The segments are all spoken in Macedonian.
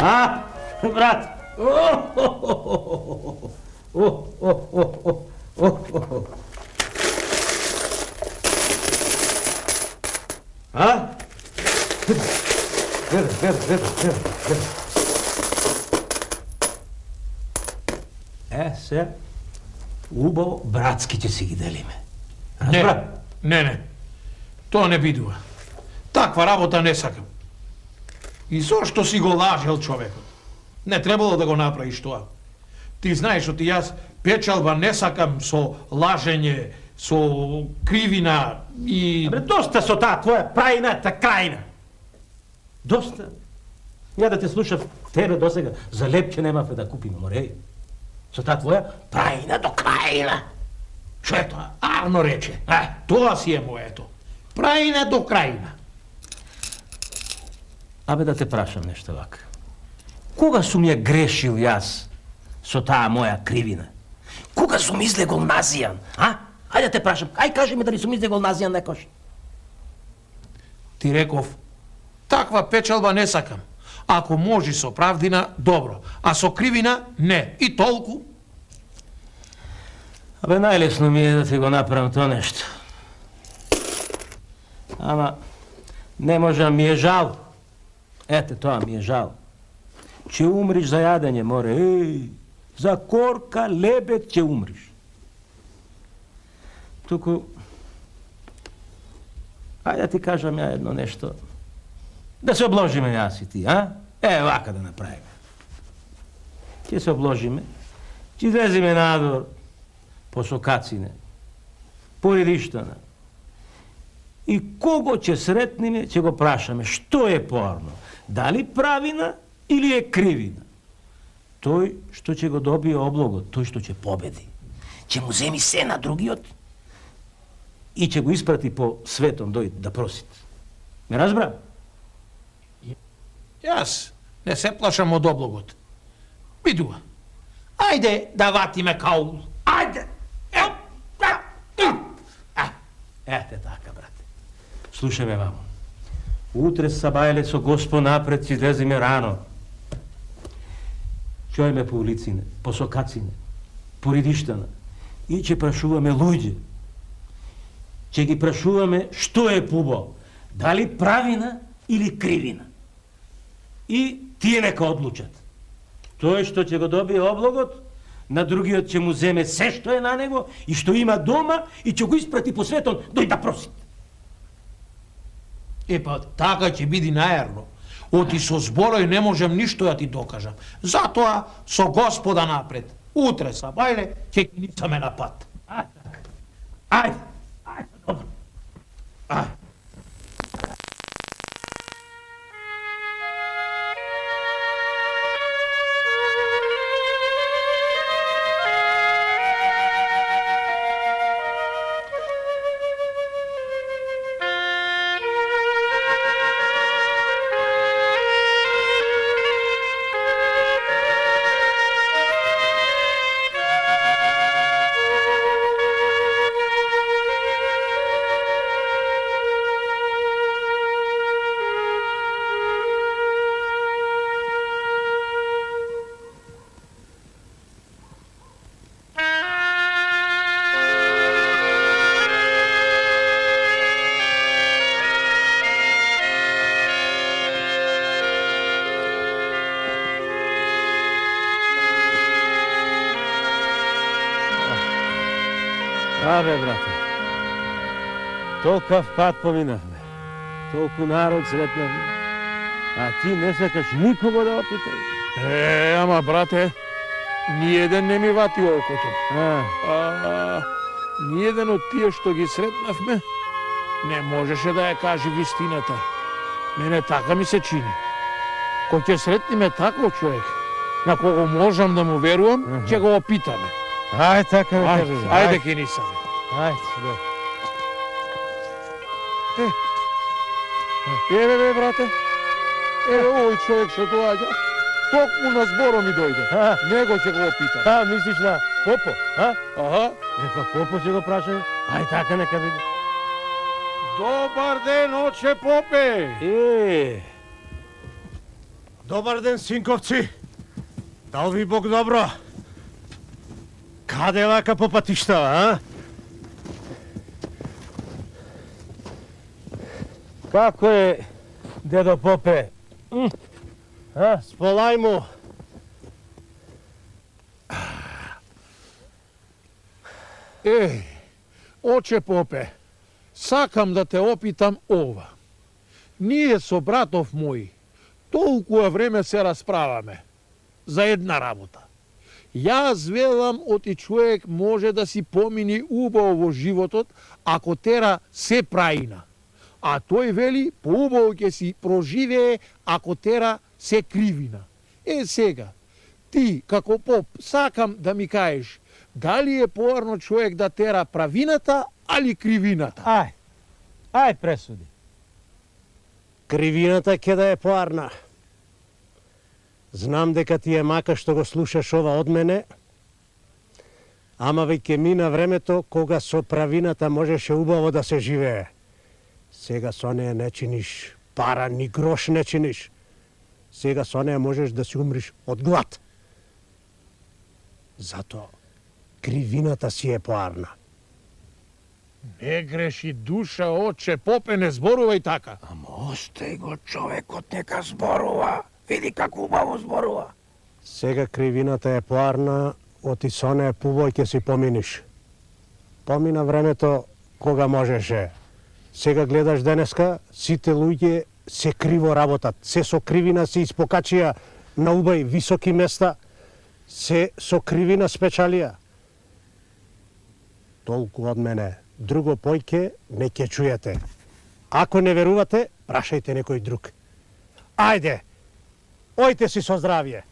А, брат? А? Гледай. Се, убаво, братски ќе си ги делиме. Разбра? Не. Тоа не бидува. Таква работа не сакам. И зошто си го лажел човекот? Не требало да го направиш тоа. Ти знаеш што ти јас печалба не сакам со лажење, со кривина и... Абре, доста со таа твоја прајната крајна. Доста. Ја да те слушав тебе досега, за лепче немавме да купиме, мореј. Со таа твоја прајна до крајна. Шо е тоа? Арно рече. Тоа си е моето. Прајна до крајна. Абе да те прашам нешто вака. Кога сум ја грешил јас со таа моја кривина? Кога сум излегол назијан, а? Ајде да те прашам, ај кажи ми дали сум излегол назијан некош? Ти реков, таква печалба не сакам. Ако можи со правдина, добро. А со кривина, не. И толку. Абе, најлесно ми е да ти го направам тоа нешто. Ама, не можам, ми е жал. Ете, тоа ми е жал. Ќе умриш за јадење, море. Еј, за корка лебед ќе умриш. Туку, ајде да ти кажам ја едно нешто. Да се обложиме јас и ти, а? Вака да направиме. Ќе се обложиме, ќе излезиме надвор, по сокацине, по редиштана. И кого ќе сретниме, ќе го прашаме што е поарно, дали правина или е кривина. Тој што ќе го добие облогот, тој што ќе победи, ќе му земи се на другиот и ќе го испрати по светом да просит. Ме разбра? Јас не се плашам од облогот. Бидува. Ајде да ватиме каул. Ајде! Ете така, брате. Слушај ме вамо. Утре сабајле со Госпо напред ќе излеземе рано. Ќе по улицине, по сокацине, по редиштана и ќе прашуваме луѓе. Ќе ги прашуваме што е пубо, дали правина или кривина. И тие нека одлучат. Тој што ќе го добие облогот, на другиот ќе му земе се што е на него и што има дома и ќе го испрати по светот дој да проси. Епа, така ќе биде наерно. Оти со зборој не можем ништо да ти докажам. Затоа со Господа напред. Утре сабајле ќе ги ницаме на пат. Ајде, добро. Ајде. Абе, брате, толкав пат поминавме, толку народ сретнавме, а ти не сакаш никого да опиташ. Ама, брате, ниеден не ми вати окото. Ниеден од тие што ги сретнавме не можеше да ја каже вистината. Мене така ми се чини. Кој ќе сретниме таков човек, на кого можам да му верувам, ќе го опитаме. Ајде така ме кажеш. Ајде ке нисаме. Ајде, да. Еве, брате. Еве овој човек што доаѓа. Токму на зборо ми дојде. Него ќе го опитам. Мислиш на Попо, а? Аха. Па Попо ќе го прашај. Ајде така нека биде. Добар ден, оче попе! Добар ден, синковци. Дал ви Бог добро. Каде вака по патиштава, а? Како е, дедо Попе? А, сполај му. Оче попе, сакам да те опитам ова. Ние со братов мој толкува време се расправаме за една работа. Јас велам оти човек може да си помини убаво во животот ако тера се праина. А тој вели поубаво ќе си проживее ако тера се кривина. Сега, ти како поп сакам да ми кажеш дали е поарно човек да тера правината али кривината? Ај пресуди. Кривината ќе да е поарна. Знам дека ти е мака што го слушаш ова од мене, ама веќе мина времето кога со правината можеше убаво да се живее. Сега со неја не чиниш пара, ни грош не чиниш. Сега со неја можеш да си умриш од глад. Затоа кривината си е поарна. Не греши душа, оче попе, не зборувај така. Ама остај го човекот, нека зборува. Види како убаво зборува. Сега кривината е поарна, оти со неја пубој ќе си поминиш. Помина времето кога можеше. Сега гледаш денеска, сите луѓе се криво работат. Се со кривина се испокачија на убави високи места, се со кривина спечалија. Толку од мене. Друго појке не ќе чуете. Ако не верувате, прашајте некој друг. Ајде, ојте си со здравје.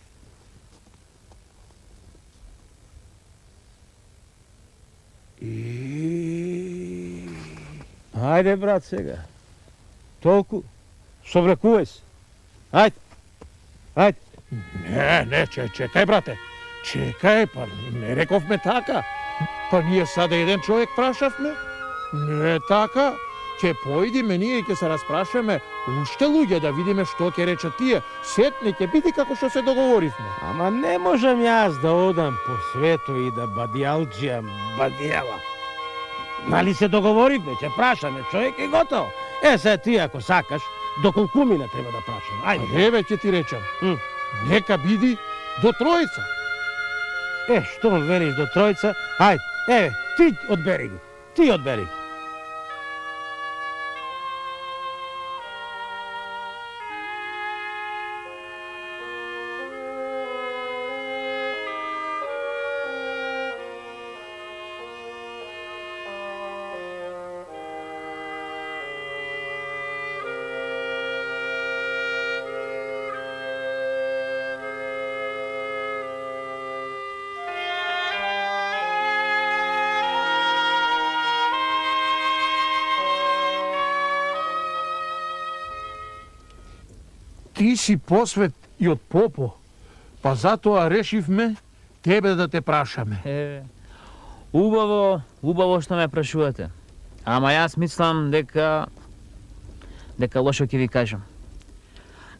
Ајде, брат, сега. Толку. Совлекувај се. Ајде. Не, чекај, брате. Чекај, па не рековме така. Па ние сада еден човек прашавме. Не така. Ќе поидиме ние и ќе се распрашаме уште луѓе да видиме што ќе речат тие. Сетне ќе биде како што се договоривме. Ама не можам јас да одам по свето и да бадијалџијам бадијала. Нали се договоривме, ќе прашаме човек и готово. Сега ти ако сакаш, до колку мина треба да прашам. Ајде. Еве ќе ти речам. Нека биди до тројца. Што велиш до тројца? Ајде, ти одбери ги. Ти одбери ги. Ти си посвет и од попо, па затоа решивме тебе да те прашаме. Убаво што ме прашувате. Ама јас мислам дека лошо ќе ви кажам.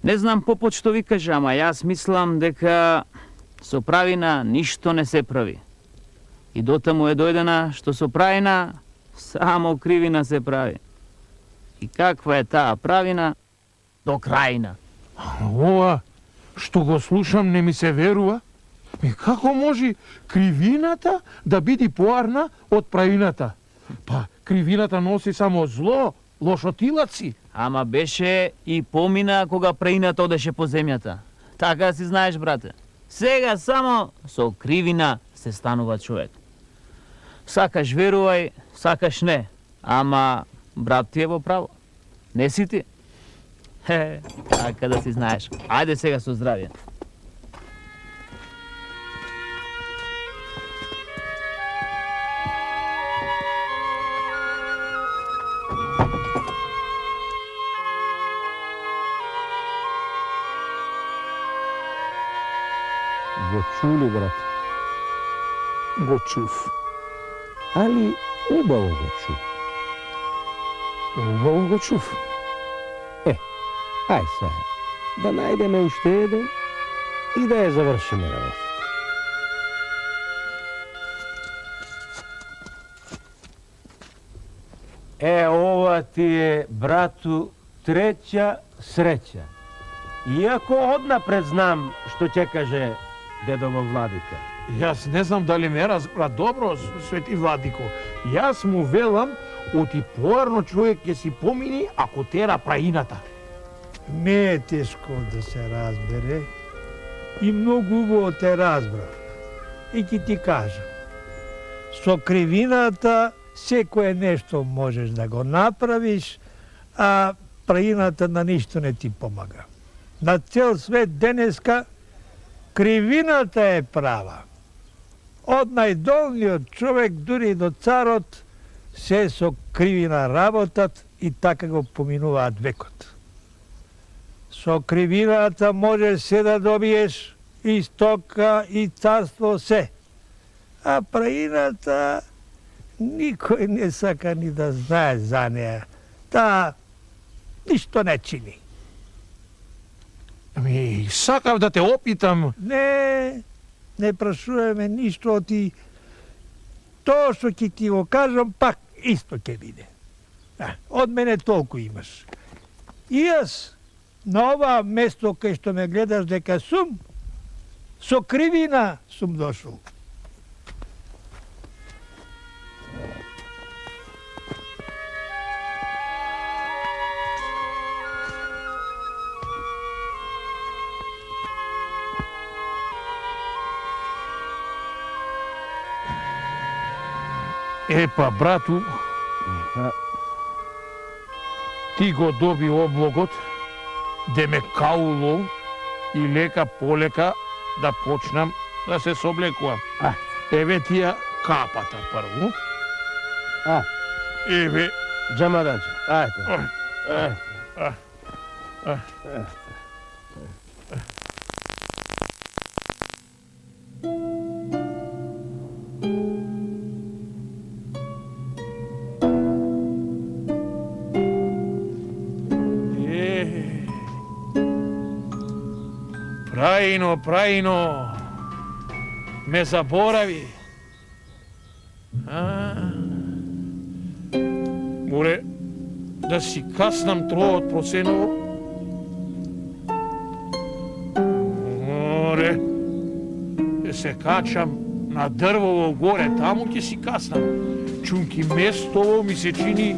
Не знам попот што ви каже, ама јас мислам дека со правина ништо не се прави. И дотаму е дојдена што со правина само кривина се прави. И каква е таа правина? До крајна. Ова што го слушам не ми се верува. Како може кривината да биде поарна од правината? Па кривината носи само зло, лошотилаци. Ама беше и помина кога правината одеше по земјата. Така си знаеш, брате. Сега само со кривина се станува човек. Сакаш верувај, сакаш не. Ама брат ти е во право. Не си ти? Така да си знаеш. Ајде сега со здравје. Го чули, брат? Го чув. Али убаво го чу. Убаво го чув. Ай сега, да найдеме още един и да я завършим работа. Ова ти е, брату, треća sreća. Иако однапред знам што ќе каже дедово владика. Јас не знам дали ме разбра добро, свети владико. Јас му велам, оти поарно човек ќе си помини ако тера праината. Не е тешко да се разбере и многу убаво те разбрав. И ќе ти кажам, со кривината секое нешто можеш да го направиш, а праината на ништо не ти помага. На цел свет денеска кривината е права. Од најдолниот човек дури до царот се со кривина работат и така го поминуваат векот. Со кривината можеш се да добиеш и стока, и царство, се. А праината никој не сака ни да знае за неа. Таа ништо не чини. Ами, сакав да те опитам. Не прашуваме ништо, ти тоа што ќе ти го кажам, пак исто ќе биде. Од мене толку имаш. И јас на ова место кај што ме гледаш дека сум, со кривина сум дошол. Епа, брату, ти го доби облогот, де ме кауло и лека полека да почнам да се соблекувам. Еве ти ја капата прво. Еве. Джамаданче, ајте. Праино, ме заборави. Море да си каснам троот проценово. Море да се качам на дрвово горе, таму ќе си каснам. Чунки местово ми се чини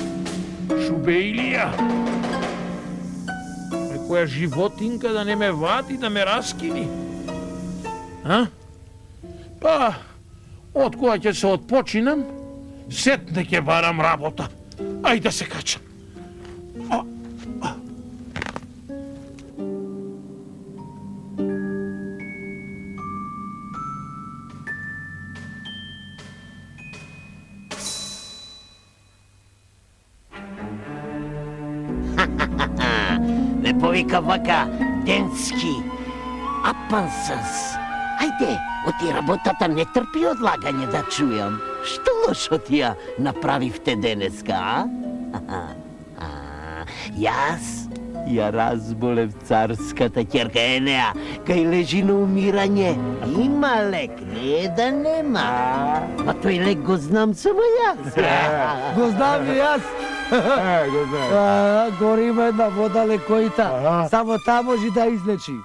шубеилија. Која животинка да не ме вати, да ме раскини. Па, од кога ќе се отпочинам, сетне ќе барам работа. Ајде да се качам. Ме повика вака Денски, Апансас. Ајде, оти работата не трпи одлагање да чујам. Што лошо ти ја направивте денеска, Јас ја разболев царската ќерка Енеа, кај лежи на умирање. Има лек, не е да нема. Ма тој лек го знам само јас. Го знам и јас. Гори има една вода лекојта. Само таа може да излечи.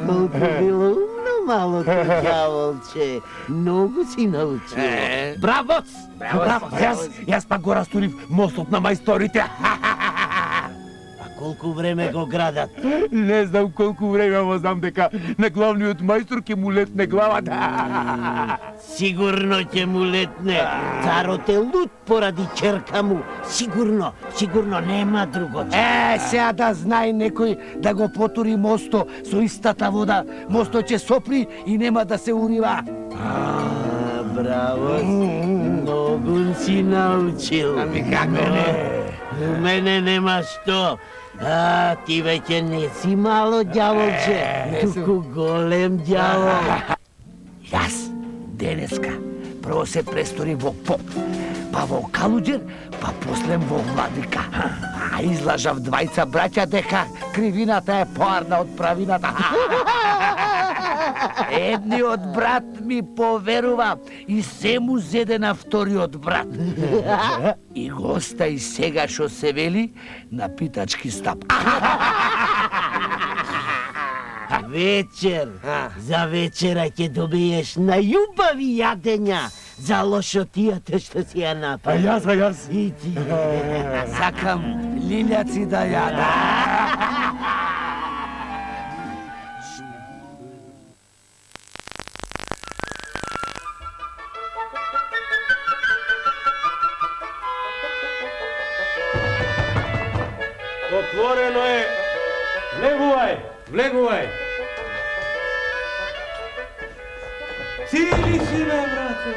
Колку било умно малото ѓаволче. Многу си научил. Браво! Јас пак го растурив мостот на мајсторите. Колку време го градат? Не знам колку време, ама знам дека на главниот мајстор ќе му летне главата. Сигурно ќе му летне. Царот е лут поради ќерка му. Сигурно нема друго. Сега да знае некој да го потури мосто со истата вода. Мосто ќе сопри и нема да се урива. Браво, многу си научил. Ами како не? У мене нема што. Ти веќе не си мало ѓаволче, туку голем ѓавол. Јас денеска прво се престори во поп, па во Калуџер, па после во Владика. А излажав двајца браќа дека кривината е поарна од правината. Едниот брат ми поверува и се му зеде на вториот брат. И го остави сега што се вели на питачки стап. Вечер. За вечера ќе добиеш најубави јадења за лошотијата што си ја направи. А јас. И ти. Сакам лилјаци да јадам. Отворено е. Влегувај. Ти ли си, бе, брате?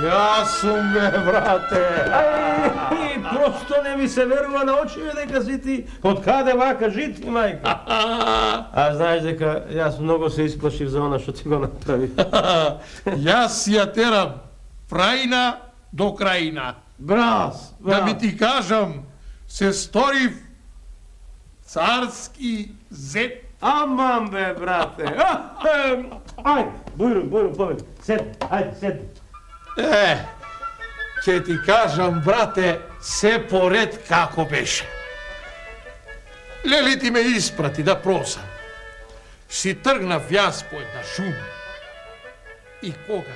Јас сум, бе, брате. Ај, просто не ми се верува на очи, дека си ти. Од каде вака жити, мајка? А знаеш дека јас многу се исплашив за она што ти го направи. Јас ја терам прајна до крајна. Брас, Да ми ти кажам, се сторив царски зет. Аман, бе, брате. Ајде, бујрум, повеќе. Седи. Ќе ти кажам, брате, се поред како беше. Лели ти ме испрати да просам. Си тргнав јас по една шума. И кога?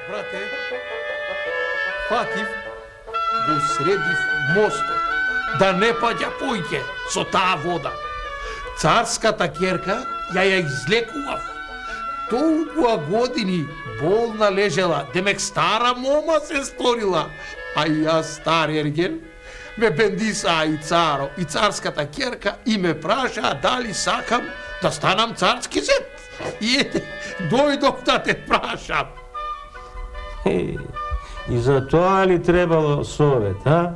Брате, фатив, го средив мостот, да не паѓа појќе со таа вода. Царската ќерка ја излекував. Толкова години болна лежела, демек стара мома се сторила. А јас стар ерген, ме бендисаа и царо, и царската ќерка и ме прашаа дали сакам да станам царски зет. И ете, дојдов да те прашам. И за тоа ли требало совет, а?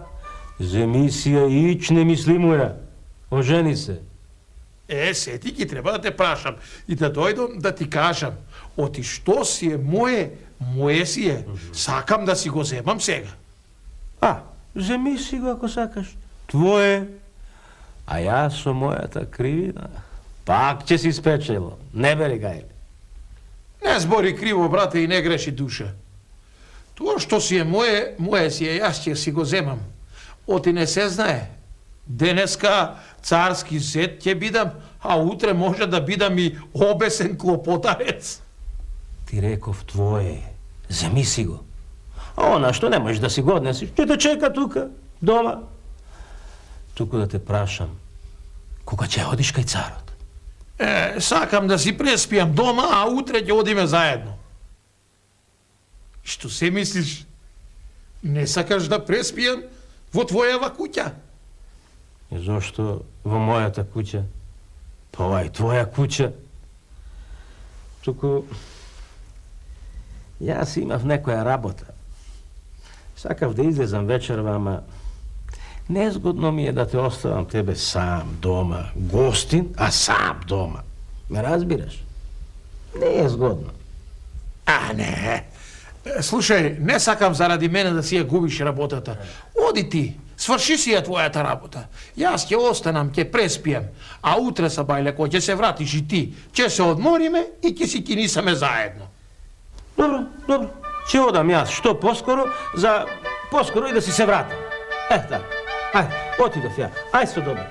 Земи си ја и ич немислимуја. Ожени се. Сети ги треба да те прашам и да дојдам да ти кажам. Оти што си е мое си е. Сакам да си го земам сега. Земи си го ако сакаш. Твое. А јас со мојата кривина пак ќе си спечело. Не бери гајле. Не збори криво, брате, и не греши душа. Тоа што си е мое си е, јас ќе си го земам. Оти не се знае. Денеска царски зет ќе бидам, а утре може да бидам и обесен клопотарец. Ти реков твое. Земи си го. А она што не можеш да си го однесиш, ќе те чека тука, дома. Туку да те прашам, кога ќе одиш кај царот? Сакам да си преспијам дома, а утре ќе одиме заедно. Што се мислиш? Не сакаш да преспијам во твојава куќа? И зошто во мојата куќа? Па ова е твоја куќа. Туку јас имав некоја работа. Сакав да излезам вечерва, ама незгодно ми е да те оставам тебе сам дома. Гостин, а сам дома. Ме разбираш? Не е згодно. Не. Слушај, не сакам заради мене да си ја губиш работата. Оди ти, сврши си ја твојата работа. Јас ќе останам, ќе преспијам, а утре са бајлеко ќе се вратиш и ти. Ќе се одмориме и ќе си кинисаме заедно. Добро. Ќе одам јас што поскоро, за поскоро и да си се вратам. Така. Ајде, отидов ја. Ајде со добро.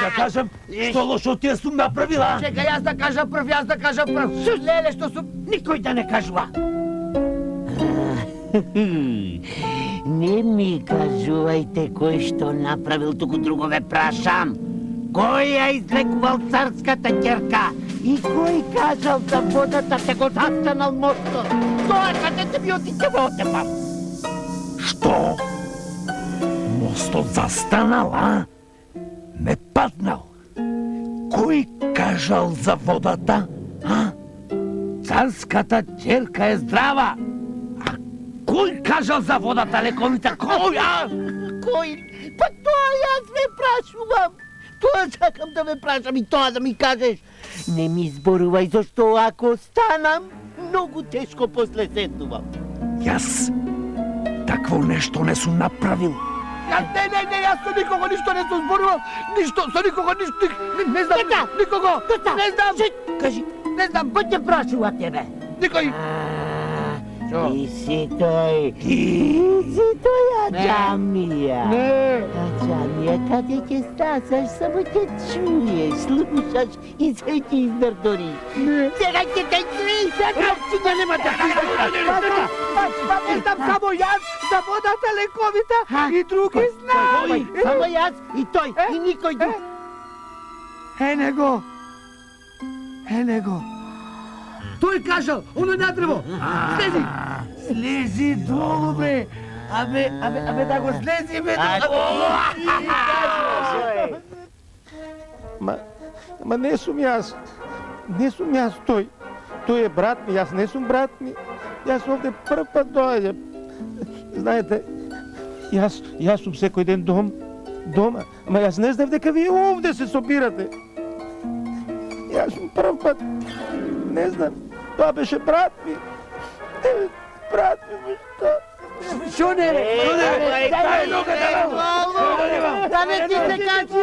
Да кажам, што лошо ти сум направила? Чекај, јас да кажам прв. Леле, што сум, никој да не кажува. Не ми кажувајте кој што направил, туку друго ве прашам. Кој ја излекувал царската ќерка? И кој кажал за водата те го застанал мостот? Тоа кажете ми, отиќе во Отепа. Што? Мостот застанал, а? Не паднал. Кој кажал за водата, а? Царската ќерка е здрава. А кој кажал за водата, лековита? Кој, а? Кој? Па тоа јас ве прашувам. Тоа сакам да ве прашам и тоа да ми кажеш. Не ми зборувај, зашто ако станам, многу тешко после сетувам. Јас такво нешто не сум направил. Не, јас со никого ништо не сум зборувал. Ништо, со никого ништо, не знам, никого. Не знам. Кажи, Не знам, кој те прашува тебе? никој. Ти си тој. Ти си тој Аџамија. Не. Аџамија, каде ќе стасаш, само ќе чуеш, слушаш и се ќе изнардори. Сега ќе те чуеш, сега ќе нема да Па не знам само јас за водата, лековита и други знаи. Само јас и тој, и никој друг. Ене го. Тој кажал, оно на дрво. Слези. Слези долу, бе. Абе, да го слези, бе. Ма не сум јас. Не сум јас тој. Тој е брат ми, јас не сум брат ми. Јас овде прв пат доаѓам. Знаете, јас сум секој ден дома. Ама јас не знам дека вие овде се собирате. Јас сум прв пат. Не знам. Тоа беше брат ми. Брат ми, што? Шо не, бе? Дај нога да Да не ти се качи,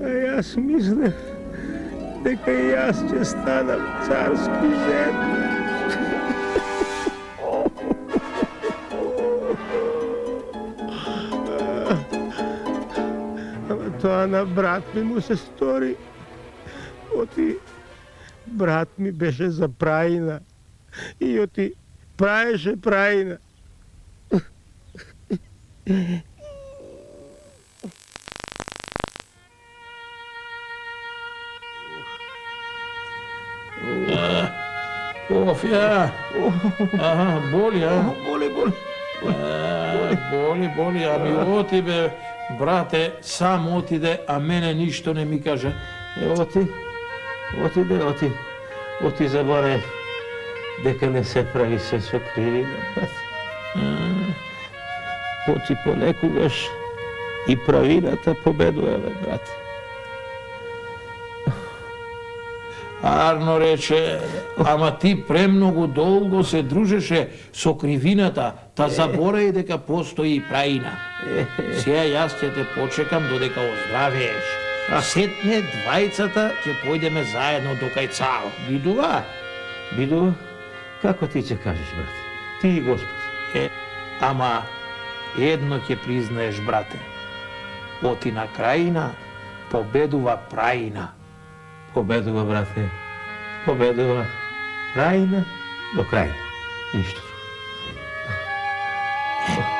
Јас мислев дека и јас ќе станам царски зет. Ама тоа на брат ми му се стори. Оти брат ми беше за праина и оти праеше праина. Оф, ја. Аха, боли, а? Боли. Боли, а ми оти, бе, брате, сам отиде, а мене ништо не ми каже. Оти заборев дека не се прави се со кривина, брат. Оти понекогаш и правината победува, бе, брат. Арно рече, ама ти премногу долго се дружеше со кривината, та заборај дека постои и праина. Сега јас ќе те почекам додека оздравееш. Сетне двајцата ќе појдеме заедно до кај цар. Бидува? Како ти ќе кажеш, брат? Ти и Господ. Ама едно ќе признаеш, брате. Оти на крајина победува праина. Победува, брате. Победува. Крајна до крајна. Ништо друго.